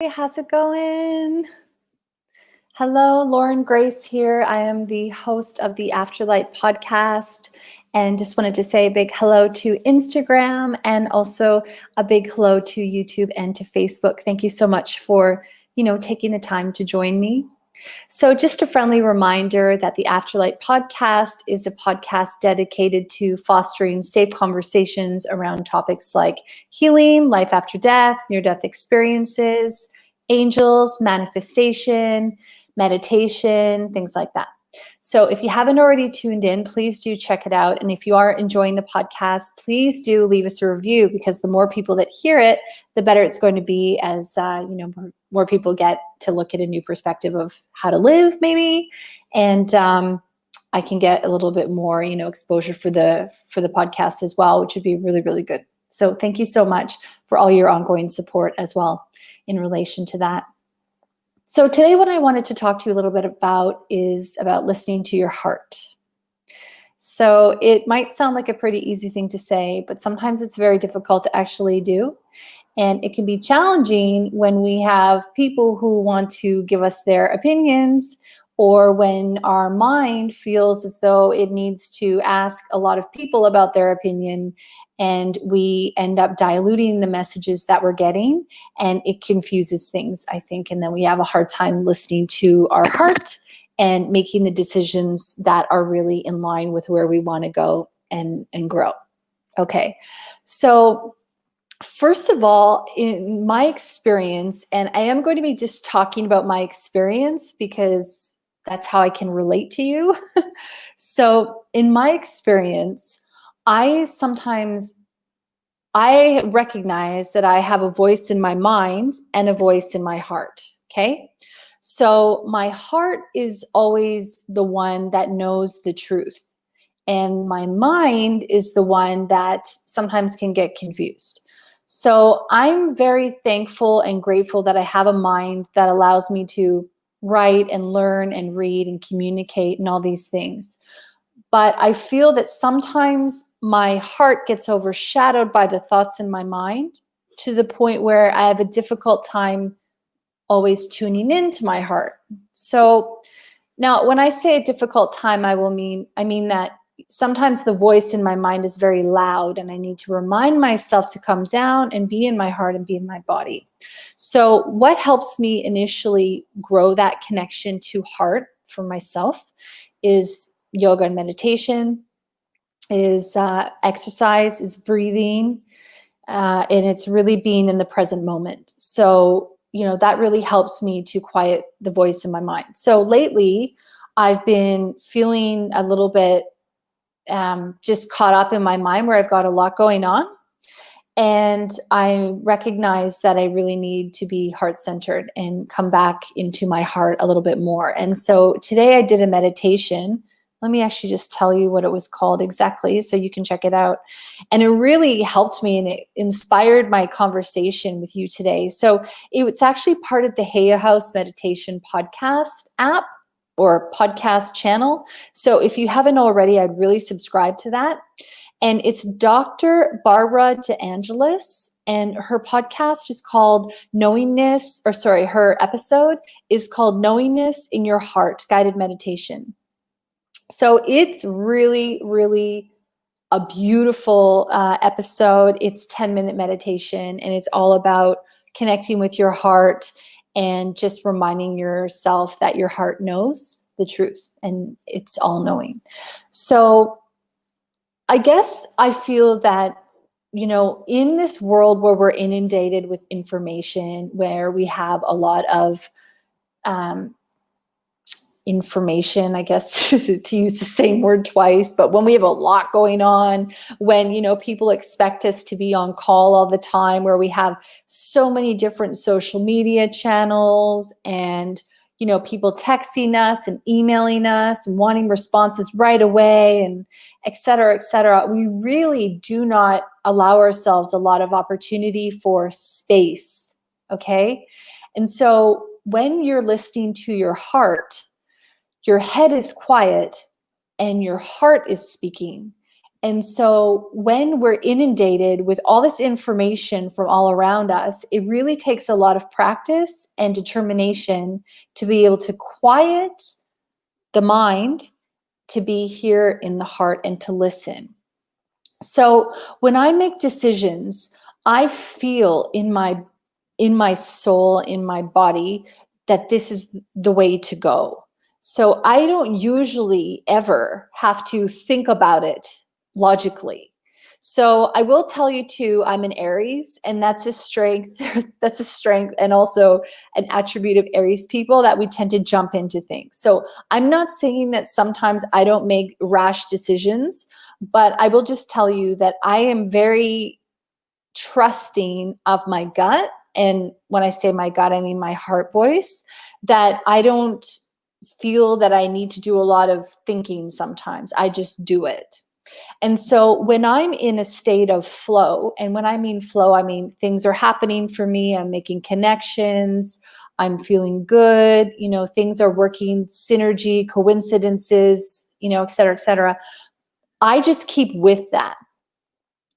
Hey, how's it going? Hello, Lauren Grace here. I am the host of the Afterlight podcast and just wanted to say a big hello to Instagram and also a big hello to YouTube and to Facebook. Thank you so much for, taking the time to join me. So, just a friendly reminder that the Afterlight podcast is a podcast dedicated to fostering safe conversations around topics like healing, life after death, near death experiences, angels, manifestation, meditation, things like that. So, if you haven't already tuned in, please do check it out. And if you are enjoying the podcast, please do leave us a review because the more people that hear it, the better it's going to be as more people get to look at a new perspective of how to live, maybe, and I can get a little bit more, exposure for the podcast as well, which would be really, really good. So thank you so much for all your ongoing support as well in relation to that. So today, what I wanted to talk to you a little bit about is about listening to your heart. So it might sound like a pretty easy thing to say, but sometimes it's very difficult to actually do. And it can be challenging when we have people who want to give us their opinions, or when our mind feels as though it needs to ask a lot of people about their opinion, and we end up diluting the messages that we're getting, and it confuses things, I think. And then we have a hard time listening to our heart and making the decisions that are really in line with where we want to go and grow. Okay, so first of all, in my experience, and I am going to be just talking about my experience because that's how I can relate to you. So in my experience, I recognize that I have a voice in my mind and a voice in my heart. Okay. So my heart is always the one that knows the truth. And my mind is the one that sometimes can get confused. So I'm very thankful and grateful that I have a mind that allows me to write and learn and read and communicate and all these things. But I feel that sometimes my heart gets overshadowed by the thoughts in my mind to the point where I have a difficult time always tuning into my heart. So now when I say a difficult time, I mean that sometimes the voice in my mind is very loud and I need to remind myself to come down and be in my heart and be in my body. So what helps me initially grow that connection to heart for myself is yoga and meditation, is exercise, is breathing, and it's really being in the present moment. So, that really helps me to quiet the voice in my mind. So lately, I've been feeling a little bit just caught up in my mind where I've got a lot going on. And I recognize that I really need to be heart-centered and come back into my heart a little bit more. And so today I did a meditation. Let me actually just tell you what it was called exactly so you can check it out. And it really helped me and it inspired my conversation with you today. So it's actually part of the Heya House Meditation podcast app or podcast channel. So if you haven't already, I'd really subscribe to that. And it's Dr. Barbara DeAngelis, and her podcast is called her episode is called Knowingness in Your Heart, Guided Meditation. So it's really, really a beautiful episode. It's 10-minute meditation, and it's all about connecting with your heart and just reminding yourself that your heart knows the truth and it's all knowing. So I guess I feel that, in this world where we're inundated with information, where we have a lot of information, I guess, to use the same word twice, but when we have a lot going on, when, people expect us to be on call all the time, where we have so many different social media channels and, people texting us and emailing us and wanting responses right away and et cetera, we really do not allow ourselves a lot of opportunity for space. Okay. And so when you're listening to your heart, your head is quiet and your heart is speaking. And so when we're inundated with all this information from all around us, it really takes a lot of practice and determination to be able to quiet the mind, to be here in the heart and to listen. So when I make decisions, I feel in my soul, in my body, that this is the way to go. So I don't usually ever have to think about it logically. So I will tell you too, I'm an Aries, and that's a strength. That's a strength and also an attribute of Aries people, that we tend to jump into things. So I'm not saying that sometimes I don't make rash decisions, but I will just tell you that I am very trusting of my gut. And when I say my gut, I mean my heart voice, that I don't feel that I need to do a lot of thinking sometimes. I just do it. And so when I'm in a state of flow, and when I mean flow, I mean things are happening for me, I'm making connections, I'm feeling good, things are working, synergy, coincidences, et cetera, et cetera. I just keep with that.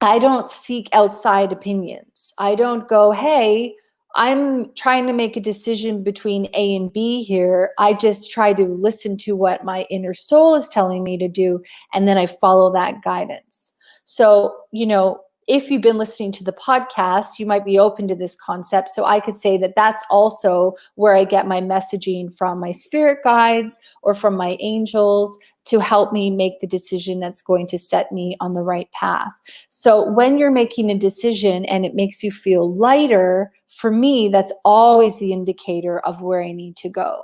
I don't seek outside opinions. I don't go, hey, I'm trying to make a decision between A and B here. I just try to listen to what my inner soul is telling me to do, and then I follow that guidance. So, if you've been listening to the podcast, you might be open to this concept. So I could say that that's also where I get my messaging from my spirit guides or from my angels to help me make the decision that's going to set me on the right path. So when you're making a decision and it makes you feel lighter, for me, that's always the indicator of where I need to go.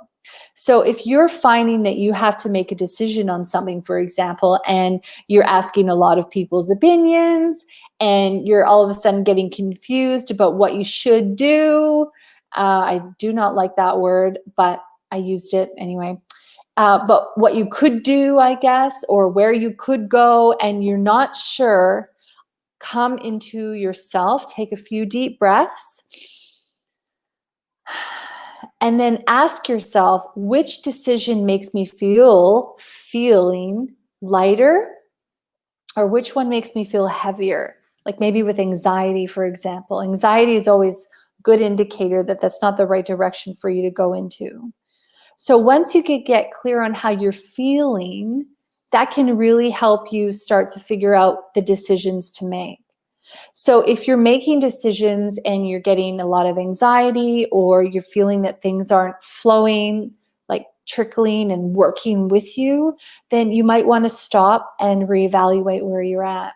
So if you're finding that you have to make a decision on something, for example, and you're asking a lot of people's opinions, and you're all of a sudden getting confused about what you should do, I do not like that word, but I used it anyway. But what you could do, I guess, or where you could go, and you're not sure, come into yourself, take a few deep breaths, and then ask yourself, which decision makes me feeling lighter, or which one makes me feel heavier? Like maybe with anxiety, for example. Anxiety is always a good indicator that that's not the right direction for you to go into. So once you get clear on how you're feeling, that can really help you start to figure out the decisions to make. So if you're making decisions and you're getting a lot of anxiety, or you're feeling that things aren't flowing, like trickling and working with you, then you might want to stop and reevaluate where you're at.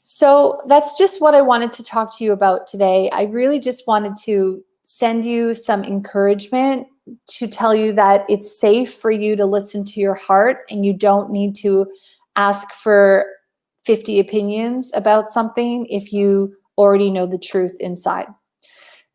So that's just what I wanted to talk to you about today. I really just wanted to send you some encouragement, to tell you that it's safe for you to listen to your heart, and you don't need to ask for 50 opinions about something if you already know the truth inside.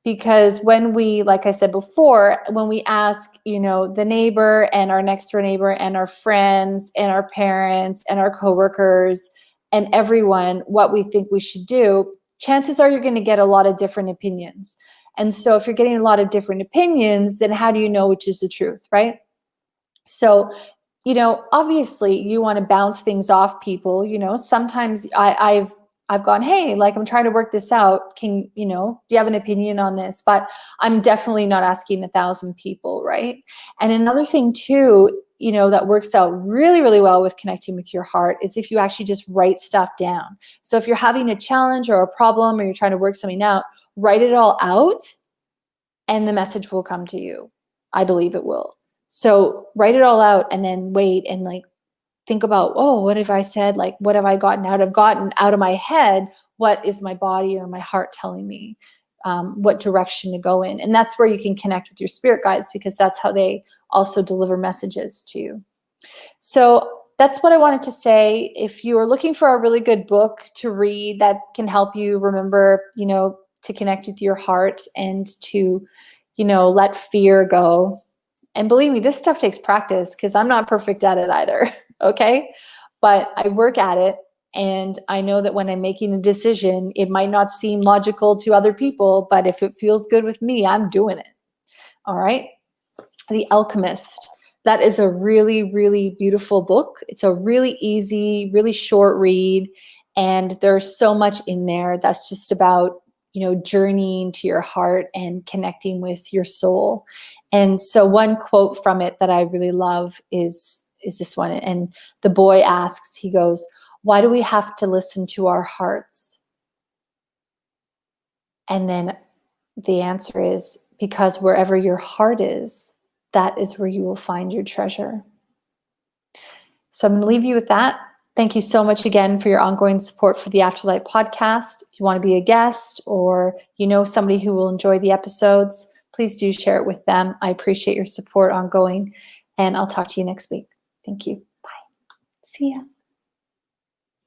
Because when we, like I said before, when we ask, the neighbor and our next door neighbor and our friends and our parents and our coworkers and everyone what we think we should do, chances are you're going to get a lot of different opinions. And so if you're getting a lot of different opinions, then how do you know which is the truth, right? So, obviously you want to bounce things off people. Sometimes I've gone, hey, like I'm trying to work this out. Do you have an opinion on this? But I'm definitely not asking 1,000 people, right? And another thing too, that works out really, really well with connecting with your heart is if you actually just write stuff down. So if you're having a challenge or a problem, or you're trying to work something out, write it all out and the message will come to you. I believe it will. So write it all out and then wait and think about, oh, what have I said? What have I gotten out of my head? What is my body or my heart telling me? What direction to go in? And that's where you can connect with your spirit guides, because that's how they also deliver messages to you. So that's what I wanted to say. If you are looking for a really good book to read that can help you remember, to connect with your heart and to, let fear go. And believe me, this stuff takes practice, because I'm not perfect at it either. Okay. But I work at it. And I know that when I'm making a decision, it might not seem logical to other people, but if it feels good with me, I'm doing it. All right. The Alchemist. that is a really, really beautiful book. It's a really easy, really short read. And there's so much in there that's just about, journeying to your heart and connecting with your soul. And so one quote from it that I really love is this one. And the boy asks, he goes, "Why do we have to listen to our hearts?" And then the answer is, because wherever your heart is, that is where you will find your treasure. So I'm going to leave you with that. Thank you so much again for your ongoing support for the Afterlight podcast. If you want to be a guest or somebody who will enjoy the episodes, please do share it with them. I appreciate your support ongoing, and I'll talk to you next week. Thank you. Bye. See ya.